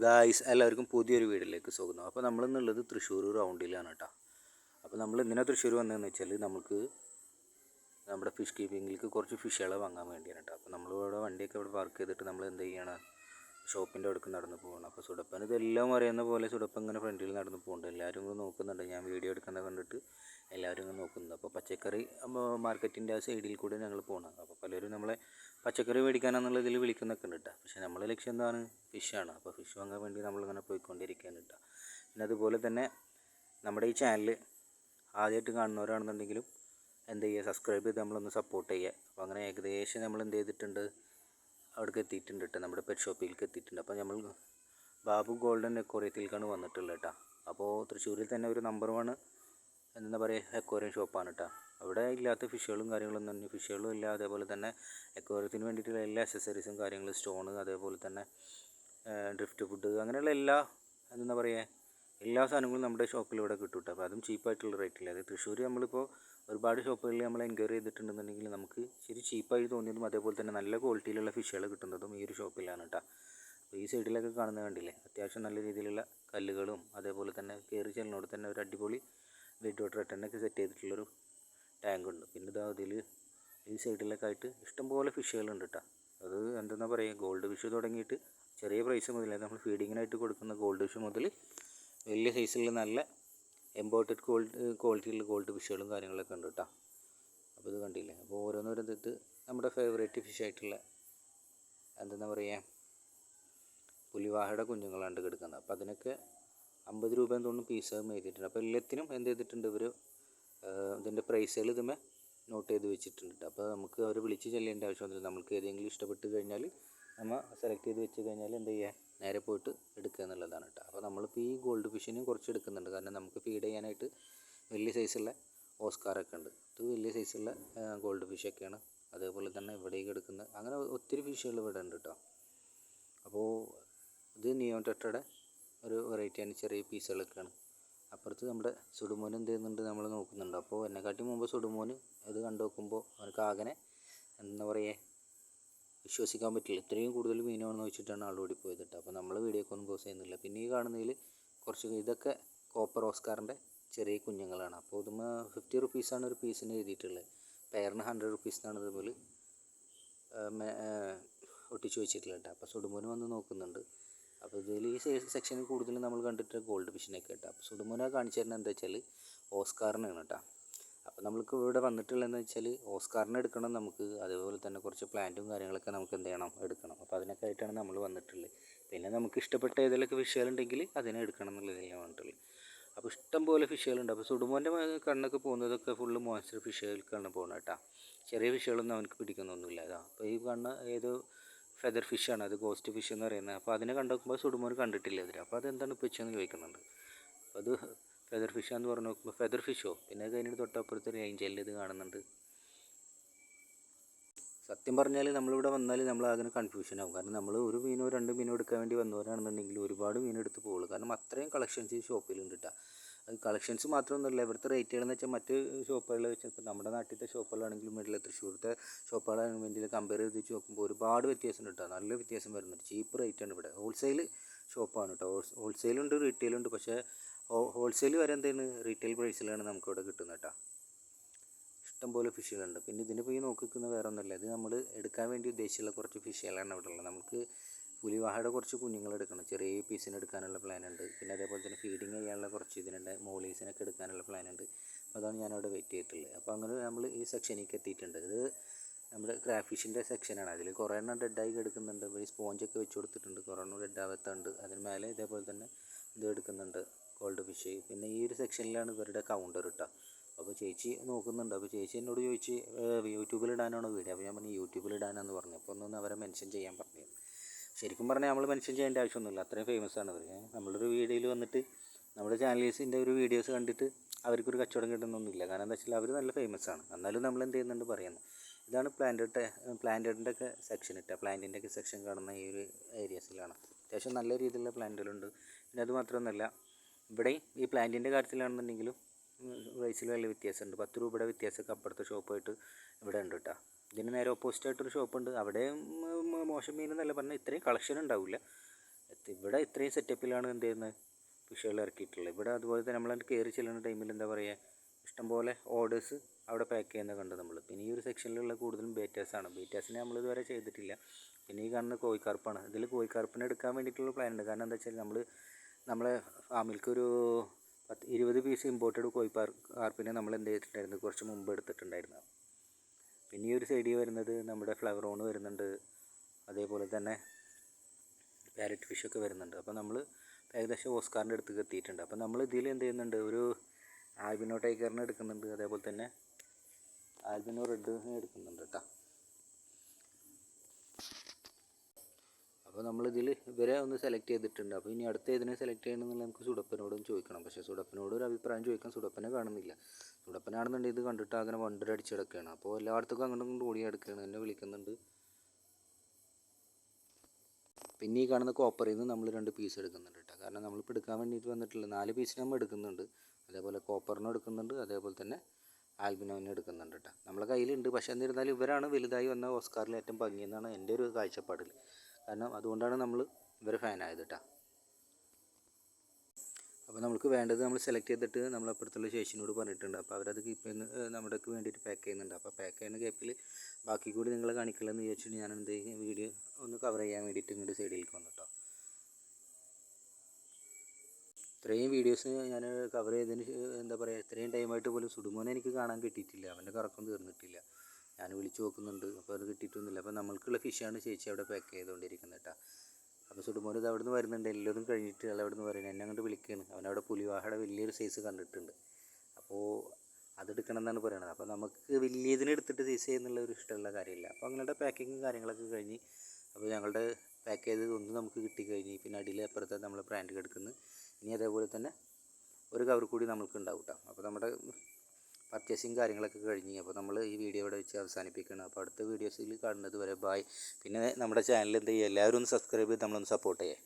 Guys എല്ലാവർക്കും പുതിയൊരു വീഡിയോയിലേക്ക് സ്വാഗതം. അപ്പോൾ നമ്മളിന്നുള്ളത് തൃശ്ശൂർ റൗണ്ടിലാണ് കേട്ടോ. അപ്പോൾ നമ്മൾ എന്തിനാണ് തൃശ്ശൂർ വന്നതെന്ന് വെച്ചാൽ നമുക്ക് നമ്മുടെ ഫിഷ് കീപ്പിങ്ങിലേക്ക് കുറച്ച് ഫിഷുകളെ വാങ്ങാൻ വേണ്ടിയാണ് കേട്ടോ. അപ്പോൾ നമ്മളിവിടെ വണ്ടിയൊക്കെ ഇവിടെ പാർക്ക് ചെയ്തിട്ട് നമ്മൾ എന്ത് ചെയ്യണം, ഷോപ്പിൻ്റെ അടുക്ക് നടന്ന് പോകണം. അപ്പോൾ സുഡപ്പൻ ഇതെല്ലാം അറിയുന്ന പോലെ സുഡപ്പൻ ഇങ്ങനെ ഫ്രണ്ടിൽ നടന്ന് പോകുന്നുണ്ട്. എല്ലാവരും ഇങ്ങനെ നോക്കുന്നുണ്ട്, ഞാൻ വീഡിയോ എടുക്കുന്നത് കണ്ടിട്ട് എല്ലാവരും ഇങ്ങനെ നോക്കുന്നുണ്ട്. അപ്പോൾ പച്ചക്കറി മാർക്കറ്റിൻ്റെ ആ സൈഡിൽ കൂടെ ഞങ്ങൾ പോകണം. അപ്പോൾ പലരും നമ്മളെ പച്ചക്കറി മേടിക്കാനാണെന്നുള്ള ഇതിൽ വിളിക്കുന്നൊക്കെ ഉണ്ട് കേട്ടോ. പക്ഷേ നമ്മളെ ലക്ഷ്യം എന്താണ്, ഫിഷാണ്. അപ്പോൾ ഫിഷ് വാങ്ങാൻ വേണ്ടി നമ്മളിങ്ങനെ പോയിക്കൊണ്ടിരിക്കുകയാണ് കേട്ടോ. പിന്നെ അതുപോലെ തന്നെ നമ്മുടെ ഈ ചാനൽ ആദ്യമായിട്ട് കാണുന്നവരാണെന്നുണ്ടെങ്കിലും എന്ത് ചെയ്യുക, സബ്സ്ക്രൈബ് ചെയ്ത് നമ്മളൊന്ന് സപ്പോർട്ട് ചെയ്യുക. അപ്പോൾ അങ്ങനെ ഏകദേശം നമ്മൾ എന്ത് ചെയ്തിട്ടുണ്ട്, അവിടേക്ക് എത്തിയിട്ടുണ്ട് കേട്ടോ, നമ്മുടെ പെറ്റ് ഷോപ്പിലേക്ക് എത്തിയിട്ടുണ്ട്. അപ്പോൾ നമ്മൾ ബാബു ഗോൾഡൻ അക്വേറിയത്തിലേക്കാണ് വന്നിട്ടുള്ളത് കേട്ടോ. അപ്പോൾ തൃശ്ശൂരിൽ തന്നെ ഒരു നമ്പർ 1 എന്താ പറയുക അക്വേറിയം ഷോപ്പാണ് കേട്ടോ. അവിടെ ഇല്ലാത്ത ഫിഷുകളും കാര്യങ്ങളൊന്നും തന്നെ ഫിഷുകളും ഇല്ല. അതേപോലെ തന്നെ അക്വേറിയത്തിന് വേണ്ടിയിട്ടുള്ള എല്ലാ അക്സസറീസും കാര്യങ്ങളും, സ്റ്റോണ്, അതേപോലെ തന്നെ ഡ്രിഫ്റ്റ് ഫുഡ്, അങ്ങനെയുള്ള എന്താ പറയുക എല്ലാ സാധനങ്ങളും നമ്മുടെ ഷോപ്പിൽ ഇവിടെ കിട്ടും കേട്ടോ. അപ്പോൾ അതും ചീപ്പായിട്ടുള്ള റേറ്റിൽ. അത് തൃശ്ശൂർ നമ്മളിപ്പോൾ ഒരുപാട് ഷോപ്പുകളിൽ നമ്മൾ എൻക്വയറി ചെയ്തിട്ടുണ്ടെന്നുണ്ടെങ്കിൽ നമുക്ക് ശരി ചീപ്പായി തോന്നിയതും അതേപോലെ തന്നെ നല്ല ക്വാളിറ്റിയിലുള്ള ഫിഷുകൾ കിട്ടുന്നതും ഈ ഒരു ഷോപ്പിലാണ് കേട്ടോ. അപ്പോൾ ഈ സൈഡിലൊക്കെ കാണുന്നത് കണ്ടില്ലേ, അത്യാവശ്യം നല്ല രീതിയിലുള്ള കല്ലുകളും അതേപോലെ തന്നെ കയറി ചെല്ലിനോട് തന്നെ ഒരു അടിപൊളി വെയിറ്റ് വാട്ടർ അറ്റൻഡൊക്കെ സെറ്റ് ചെയ്തിട്ടുള്ളൊരു ടാങ്കുണ്ട്. പിന്നെ ഇതാ അതിൽ ഈ സൈഡിലൊക്കെ ആയിട്ട് ഇഷ്ടംപോലെ ഫിഷുകളുണ്ട് കേട്ടോ. അത് എന്താ പറയുക, ഗോൾഡ് ഫിഷ് തുടങ്ങിയിട്ട് ചെറിയ പ്രൈസ് മുതൽ നമ്മൾ ഫീഡിങ്ങിനായിട്ട് കൊടുക്കുന്ന ഗോൾഡ് ഫിഷ് മുതൽ വലിയ സൈസിലുള്ള നല്ല ഇമ്പോർട്ടഡ് ക്വാളിറ്റിയുള്ള ഗോൾഡ് ഫിഷുകളും കാര്യങ്ങളൊക്കെ ഉണ്ട് കേട്ടോ. അപ്പോൾ ഇത് കണ്ടില്ലേ, അപ്പോൾ ഓരോന്നോരോന്നിട്ട് നമ്മുടെ ഫേവറേറ്റ് ഫിഷായിട്ടുള്ള എന്താ പറയുക പുലിവാഹയുടെ കുഞ്ഞുങ്ങളാണ്ട് കിടക്കുന്നത്. അപ്പോൾ അതിനൊക്കെ 50 രൂപയെന്ന് തോന്നുന്നു പീസ് എഴുതിയിട്ടുണ്ട്. അപ്പോൾ എല്ലാത്തിനും എന്ത് ചെയ്തിട്ടുണ്ട് ഇവർ, ഇതിൻ്റെ പ്രൈസുകൾ ഇതുമേ നോട്ട് ചെയ്ത് വെച്ചിട്ടുണ്ട്. അപ്പോൾ നമുക്ക് അവർ വിളിച്ച് ചെല്ലേണ്ട ആവശ്യമൊന്നുമില്ല. നമുക്ക് ഏതെങ്കിലും ഇഷ്ടപ്പെട്ട് കഴിഞ്ഞാൽ നമ്മൾ സെലക്ട് ചെയ്ത് വെച്ച് കഴിഞ്ഞാൽ എന്ത് ചെയ്യുക, നേരെ പോയിട്ട് എടുക്കുക എന്നുള്ളതാണ് കേട്ടോ. അപ്പോൾ നമ്മളിപ്പോൾ ഈ ഗോൾഡ് ഫിഷിനും കുറച്ച് എടുക്കുന്നുണ്ട്, കാരണം നമുക്ക് ഫീഡ് ചെയ്യാനായിട്ട് വലിയ സൈസുള്ള ഓസ്കാറൊക്കെ ഉണ്ട്. ഇത് വലിയ സൈസുള്ള ഗോൾഡ് ഫിഷൊക്കെയാണ്. അതേപോലെ തന്നെ ഇവിടേക്ക് എടുക്കുന്നത്, അങ്ങനെ ഒത്തിരി ഫിഷുകൾ ഇവിടെ ഉണ്ട് കേട്ടോ. അപ്പോൾ ഇത് നിയോൺ ടെട്രയുടെ ഒരു വെറൈറ്റിയാണ്, ചെറിയ പീസുകളൊക്കെയാണ്. അപ്പുറത്ത് നമ്മുടെ സുഡുമോൻ എന്ത് ചെയ്യുന്നുണ്ട്, നമ്മൾ നോക്കുന്നുണ്ട്. അപ്പോൾ എന്നെക്കാട്ടി മുമ്പ് സുഡുമോന് ഇത് കണ്ടു നോക്കുമ്പോൾ അവനക്ക് ആകെ എന്താ പറയുക വിശ്വസിക്കാൻ പറ്റില്ല, ഇത്രയും കൂടുതൽ മീനാണെന്ന് വെച്ചിട്ടാണ് ആൾ ഓടിപ്പോയത് കേട്ടോ. അപ്പോൾ നമ്മൾ വീഡിയോക്കൊന്നും പോസ് ചെയ്യുന്നില്ല. പിന്നെ ഈ കാണുന്നതിൽ കുറച്ച് ഇതൊക്കെ കോപ്പർ ഓസ്കാറിൻ്റെ ചെറിയ കുഞ്ഞുങ്ങളാണ്. അപ്പോൾ ഇതുമ്മ 50 റുപ്പീസാണ് ഒരു പീസിന് എഴുതിയിട്ടുള്ളത്. പെയറിന് 100 റുപ്പീസ് എന്നാണ് ഇതുപോലെ ഒട്ടിച്ച് വെച്ചിട്ടുള്ളത് കേട്ടോ. അപ്പോൾ സുഡുമോന് വന്ന് നോക്കുന്നുണ്ട്. അപ്പോൾ ഇതിൽ ഈ സെക്ഷനിൽ കൂടുതലും നമ്മൾ കണ്ടിട്ട് ഗോൾഡ് ഫിഷിനൊക്കെ കേട്ടോ. അപ്പോൾ സുഡുമോനെ കാണിച്ചു തരുന്നത് എന്താ വെച്ചാൽ ഓസ്കാറിനാണ് കേട്ടോ. അപ്പോൾ നമുക്ക് ഇവിടെ വന്നിട്ടുള്ളതെന്ന് വെച്ചാൽ ഓസ്കാറിനെ എടുക്കണം നമുക്ക്, അതേപോലെ തന്നെ കുറച്ച് പ്ലാന്റും കാര്യങ്ങളൊക്കെ നമുക്ക് എന്ത് ചെയ്യണം, എടുക്കണം. അപ്പോൾ അതിനൊക്കെ ആയിട്ടാണ് നമ്മൾ വന്നിട്ടുള്ളത്. പിന്നെ നമുക്ക് ഇഷ്ടപ്പെട്ട ഏതെങ്കിലുമൊക്കെ ഫിഷുകളുണ്ടെങ്കിൽ അതിനെ എടുക്കണം എന്നുള്ളതിലാണ് വന്നിട്ടുള്ളത്. അപ്പോൾ ഇഷ്ടം പോലെ ഫിഷുകളുണ്ട്. അപ്പോൾ സുഡുമോൻ്റെ കണ്ണൊക്കെ പോകുന്നതൊക്കെ ഫുള്ള് മോൺസ്റ്റർ ഫിഷുകൾക്കാണ് പോകുന്നത് കേട്ടോ. ചെറിയ ഫിഷുകളൊന്നും അവനക്ക് പിടിക്കുന്നൊന്നുമില്ല. അതാ അപ്പോൾ ഈ കണ്ണ് ഏതോ ഫെദർ ഫിഷാണ്, അത് ഗോസ്റ്റ് ഫിഷ് എന്ന് പറയുന്നത്. അപ്പോൾ അതിനെ കണ്ടുനോക്കുമ്പോൾ സുഡുമോൻ കണ്ടിട്ടില്ല അതിൽ. അപ്പോൾ അതെന്താണ് ഇപ്പോൾ വെച്ചെന്ന് ചോദിക്കുന്നുണ്ട്. അപ്പോൾ അത് ഫെദർ ഫിഷാന്ന് പറഞ്ഞു നോക്കുമ്പോൾ ഫെദർ ഫിഷോ, പിന്നെ കഴിഞ്ഞിട്ട് തൊട്ടപ്പുറത്ത് ഒരു ഏഞ്ചലിൽ ഇത് കാണുന്നുണ്ട്. സത്യം പറഞ്ഞാൽ നമ്മളിവിടെ വന്നാൽ നമ്മൾ ആകെ കൺഫ്യൂഷൻ ആകും. കാരണം നമ്മൾ ഒരു മീനോ 2 മീനോ എടുക്കാൻ വേണ്ടി വന്നവരാണെന്നുണ്ടെങ്കിൽ ഒരുപാട് മീൻ എടുത്ത് പോകുള്ളൂ. കാരണം അത്രയും കളക്ഷൻസ് ഈ ഷോപ്പിലുണ്ട് കേട്ടോ. അത് കളക്ഷൻസ് മാത്രമൊന്നുമില്ല, ഇവിടുത്തെ റേറ്റുകളെന്ന് വെച്ചാൽ മറ്റ് ഷോപ്പുകളെ വെച്ച് ഇപ്പോൾ നമ്മുടെ നാട്ടിലത്തെ ഷോപ്പുകളാണെങ്കിലും വീട്ടിലെ തൃശ്ശൂരത്തെ ഷോപ്പുകളാണെങ്കിലും വേണ്ടി കമ്പയർ ചെയ്ത് വെച്ച് നോക്കുമ്പോൾ ഒരുപാട് വ്യത്യാസം കേട്ടോ. നല്ല വ്യത്യാസം വരുന്നുണ്ട്. ചീപ്പ് റേറ്റാണ് ഇവിടെ. ഹോൾസെയിൽ ഷോപ്പാണ് കേട്ടോ. ഹോൾസെയിലുണ്ട് റീറ്റെയിലുണ്ട്. പക്ഷേ ഹോൾസെയിൽ വരെ എന്താണ് റീറ്റെയിൽ പ്രൈസിലാണ് നമുക്കിവിടെ കിട്ടുന്നത് കേട്ടോ. ഇഷ്ടംപോലെ ഫിഷുകളുണ്ട്. പിന്നെ ഇതിന് പോയി നോക്കിക്കുന്ന വേറെ ഒന്നുമില്ല, ഇത് നമ്മൾ എടുക്കാൻ വേണ്ടി ഉദ്ദേശിച്ചുള്ള കുറച്ച് ഫിഷുകളാണ് ഇവിടെ ഉള്ളത്. നമുക്ക് പുലിവാഹയുടെ കുറച്ച് കുഞ്ഞുങ്ങളെടുക്കണം, ചെറിയ പീസിന് എടുക്കാനുള്ള പ്ലാനുണ്ട്. പിന്നെ അതേപോലെ തന്നെ ഫീഡിങ് ചെയ്യാനുള്ള കുറച്ച് ഇതിനുണ്ട്, മോളീസിനൊക്കെ എടുക്കാനുള്ള പ്ലാനുണ്ട്. അതാണ് ഞാനവിടെ വെയിറ്റ് ചെയ്തിട്ടുള്ളത്. അപ്പോൾ അങ്ങനെ നമ്മൾ ഈ സെക്ഷനിലേക്ക് എത്തിയിട്ടുണ്ട്. ഇത് നമ്മുടെ ക്രാബ് ഫിഷിൻ്റെ സെക്ഷനാണ്. അതിൽ കുറേ എണ്ണം ഡെഡായി കിടക്കുന്നുണ്ട്. ഈ സ്പോഞ്ചൊക്കെ വെച്ച് കൊടുത്തിട്ടുണ്ട്, കുറേ എണ്ണം ഡെഡാവാത്തുണ്ട്. അതിന് മേലെ ഇതേപോലെ തന്നെ ഇത് എടുക്കുന്നുണ്ട് ഗോൾഡ് ഫിഷ്. പിന്നെ ഈ ഒരു സെക്ഷനിലാണ് ഇവരുടെ കൗണ്ടർ കേട്ടോ. അപ്പോൾ ചേച്ചി നോക്കുന്നുണ്ട്. അപ്പോൾ ചേച്ചി എന്നോട് ചോദിച്ച് യൂട്യൂബിലിടാനാണോ വീഡിയോ. അപ്പോൾ ഞാൻ പറഞ്ഞു യൂട്യൂബിലിടാനാന്ന് പറഞ്ഞു. അപ്പോൾ ഒന്നൊന്ന് അവരെ മെൻഷൻ ചെയ്യാൻ പറഞ്ഞു. ശരിക്കും പറഞ്ഞാൽ നമ്മൾ മെൻഷൻ ചെയ്യേണ്ട ആവശ്യമൊന്നുമില്ല, അത്രയും ഫേമസ് ആണ് അവർ. നമ്മളൊരു വീഡിയോയിൽ വന്നിട്ട് നമ്മുടെ ചാനൽസിൻ്റെ ഒരു വീഡിയോസ് കണ്ടിട്ട് അവർക്കൊരു കച്ചവടം കിട്ടുന്നൊന്നുമില്ല. കാരണം എന്താ വെച്ചാൽ അവർ നല്ല ഫേമസ് ആണ്. എന്നാലും നമ്മൾ എന്ത് ചെയ്യുന്നുണ്ട് പറയുന്നത്. ഇതാണ് പ്ലാന്റഡിൻ്റെ ഒക്കെ സെക്ഷൻ ഇട്ട പ്ലാന്റിൻ്റെ ഒക്കെ സെക്ഷൻ കാണുന്ന ഈ ഒരു ഏരിയസിലാണ്. അത്യാവശ്യം നല്ല രീതിയിലുള്ള പ്ലാന്റുകളുണ്ട്. പിന്നെ അത് മാത്രമൊന്നുമല്ല, ഇവിടെയും ഈ പ്ലാന്റിൻ്റെ കാര്യത്തിലാണെന്നുണ്ടെങ്കിലും പ്രൈസിൽ വലിയ വ്യത്യാസമുണ്ട്. 10 രൂപയുടെ വ്യത്യാസമൊക്കെ അപ്പുറത്തെ ഷോപ്പായിട്ട് ഇവിടെ ഉണ്ട് കേട്ടോ. ഇതിന് നേരെ ഓപ്പോസിറ്റായിട്ടൊരു ഷോപ്പുണ്ട്. അവിടെ മോശം മീനെന്നല്ല പറഞ്ഞാൽ ഇത്രയും കളക്ഷൻ ഉണ്ടാവില്ല, ഇവിടെ ഇത്രയും സെറ്റപ്പിലാണ് എന്ത് ചെയ്യുന്നത് ഫിഷുകൾ ഇറക്കിയിട്ടുള്ളത്. ഇവിടെ അതുപോലെ തന്നെ നമ്മൾ കയറി ചെല്ലുന്ന ടൈമിൽ എന്താ പറയുക, ഇഷ്ടംപോലെ ഓർഡേഴ്സ് അവിടെ പാക്ക് ചെയ്യുന്നത് കണ്ട് നമ്മൾ. പിന്നെ ഈ ഒരു സെക്ഷനിലുള്ള കൂടുതലും ബേറ്റാസാണ്. ബേറ്റാസിനെ നമ്മൾ ഇതുവരെ ചെയ്തിട്ടില്ല. പിന്നെ ഈ കാണുന്ന കോഴിക്കാർപ്പാണ്. ഇതിൽ കോഴിക്കാർപ്പിനെ എടുക്കാൻ വേണ്ടിയിട്ടുള്ള പ്ലാൻ ഉണ്ട്. കാരണം എന്താ വെച്ചാൽ നമ്മളെ ഫാമിലേക്കൊരു 20 പീസ് ഇമ്പോർട്ടഡ് കോഴിക്കാർപ്പിനെ നമ്മൾ എന്ത് ചെയ്തിട്ടുണ്ടായിരുന്നു, കുറച്ച് മുമ്പ് എടുത്തിട്ടുണ്ടായിരുന്നു. പിന്നെ ഈ ഒരു സൈഡിൽ വരുന്നത് നമ്മുടെ ഫ്ലവർ ഓൺ വരുന്നുണ്ട്, അതേപോലെ തന്നെ പാരറ്റ് ഫിഷൊക്കെ വരുന്നുണ്ട്. അപ്പോൾ നമ്മൾ ഏകദേശം ഓസ്കാറിൻ്റെ അടുത്തേക്ക് എത്തിയിട്ടുണ്ട്. അപ്പോൾ നമ്മൾ ഇതിൽ എന്ത് ചെയ്യുന്നുണ്ട്, ഒരു ആൽബിനോ ടൈഗറിനെ എടുക്കുന്നുണ്ട്, അതേപോലെ തന്നെ ആൽബിനോ റെഡിനെ എടുക്കുന്നുണ്ട് കേട്ടോ. അപ്പോൾ നമ്മളിതിൽ ഇവരെ ഒന്ന് സെലക്ട് ചെയ്തിട്ടുണ്ട്. അപ്പോൾ ഇനി അടുത്ത ഏതിനെ സെലക്ട് ചെയ്യണമെന്നുള്ള നമുക്ക് സുടപ്പനോടും ചോദിക്കണം. പക്ഷേ സുടപ്പനോട് ഒരു അഭിപ്രായം ചോദിക്കാൻ സുടപ്പനെ കാണുന്നില്ല. സുടപ്പനാണെന്നുണ്ടെങ്കിൽ ഇത് കണ്ടിട്ട് അങ്ങനെ വണ്ടരടിച്ച് കിടക്കുകയാണ്. അപ്പോൾ എല്ലായിടത്തേക്കും അങ്ങോട്ടും ഇങ്ങോട്ടും ഓടി കിടക്കുകയാണ്, എന്നെ വിളിക്കുന്നുണ്ട്. പിന്നെ ഈ കാണുന്ന കോപ്പറിൽ നിന്ന് നമ്മൾ 2 പീസ് എടുക്കുന്നുണ്ട് കേട്ടോ. കാരണം നമ്മളിപ്പോൾ എടുക്കാൻ വേണ്ടിയിട്ട് വന്നിട്ടുള്ള 4 പീസിന് നമ്മൾ എടുക്കുന്നുണ്ട്. അതേപോലെ കോപ്പറിനും എടുക്കുന്നുണ്ട്, അതേപോലെ തന്നെ ആൽബിനോവിനും എടുക്കുന്നുണ്ട് കേട്ടോ. നമ്മളെ കയ്യിലുണ്ട്. പക്ഷേ എന്നിരുന്നാലും ഇവരാണ് വലുതായി വന്ന ഓസ്കാറിൽ ഏറ്റവും ഭംഗിയെന്നാണ് എൻ്റെ ഒരു കാഴ്ചപ്പാടിൽ. കാരണം അതുകൊണ്ടാണ് നമ്മൾ ഇവരെ ഫാനായത് കേട്ടോ. അപ്പോൾ നമുക്ക് വേണ്ടത് നമ്മൾ സെലക്ട് ചെയ്തിട്ട് നമ്മളപ്പുറത്തുള്ള ചേച്ചിനോട് പറഞ്ഞിട്ടുണ്ട്. അപ്പോൾ അവരത് കീപ്പ് ചെയ്യുന്ന നമ്മുടെക്ക് വേണ്ടിയിട്ട് പാക്ക് ചെയ്യുന്നുണ്ട്. അപ്പോൾ പാക്ക് ചെയ്യുന്ന ഗ്യാപ്പിൽ ബാക്കി കൂടി നിങ്ങളെ കാണിക്കില്ലെന്ന് വിചാരിച്ചിട്ട് ഞാൻ എന്ത് വീഡിയോ ഒന്ന് കവർ ചെയ്യാൻ വേണ്ടിയിട്ട് ഇങ്ങോട്ട് സൈഡിലേക്ക് വന്നു കേട്ടോ. ഇത്രയും വീഡിയോസ് ഞാൻ കവർ ചെയ്തതിന് എന്താ പറയുക, ഇത്രയും ടൈമായിട്ട് പോലും സുടുമോനെ എനിക്ക് കാണാൻ കിട്ടിയിട്ടില്ല. അവൻ്റെ കറക്കം തീർന്നിട്ടില്ല. ഞാൻ വിളിച്ചു നോക്കുന്നുണ്ട്, അപ്പോൾ അത് കിട്ടിയിട്ടൊന്നുമില്ല. അപ്പോൾ നമ്മൾക്കുള്ള ഫിഷാണ് ചേച്ചി അവിടെ പാക്ക് ചെയ്തുകൊണ്ടിരിക്കുന്നത് കേട്ടോ. അപ്പോൾ സുടുമോൻ ഇത് അവിടെ നിന്ന് വരുന്നുണ്ട്. എല്ലാതും കഴിഞ്ഞിട്ട് അയാൾ അവിടെ നിന്ന് പറയുന്നത് എന്നെ അങ്ങോട്ട് വിളിക്കുകയാണ്. അവനവിടെ പുലിവാഹയുടെ വലിയൊരു സൈസ് കണ്ടിട്ടുണ്ട്. അപ്പോൾ അതെടുക്കണം എന്നാണ് പറയുന്നത്. അപ്പോൾ നമുക്ക് വലിയതിനെ എടുത്തിട്ട് സൈസ് ചെയ്യുന്നുള്ള ഒരു ഇഷ്ടമുള്ള കാര്യമില്ല. അപ്പോൾ അങ്ങനെയുള്ള പാക്കിങ്ങും കാര്യങ്ങളൊക്കെ കഴിഞ്ഞ് അപ്പോൾ ഞങ്ങളുടെ പാക്ക് ചെയ്തത് ഒന്ന് നമുക്ക് കിട്ടിക്കഴിഞ്ഞ് പിന്നെ അടിയിൽ അപ്പുറത്തെ നമ്മളെ ബ്രാൻഡ് കിടക്കുന്നു. ഇനി അതേപോലെ തന്നെ ഒരു കവർ കൂടി നമുക്ക് ഉണ്ടാവും കേട്ടോ. അപ്പോൾ നമ്മുടെ പർച്ചേസിങ് കാര്യങ്ങളൊക്കെ കഴിഞ്ഞ് അപ്പോൾ നമ്മൾ ഈ വീഡിയോ ഇവിടെ വെച്ച് അവസാനിപ്പിക്കണം. അപ്പോൾ അടുത്ത വീഡിയോസിൽ കാണുന്നത് വരെ ബായ്. പിന്നെ നമ്മുടെ ചാനൽ എന്ത് ചെയ്യുക, എല്ലാവരും ഒന്ന് സബ്സ്ക്രൈബ് ചെയ്ത് നമ്മളൊന്ന് സപ്പോർട്ട് ചെയ്യുക.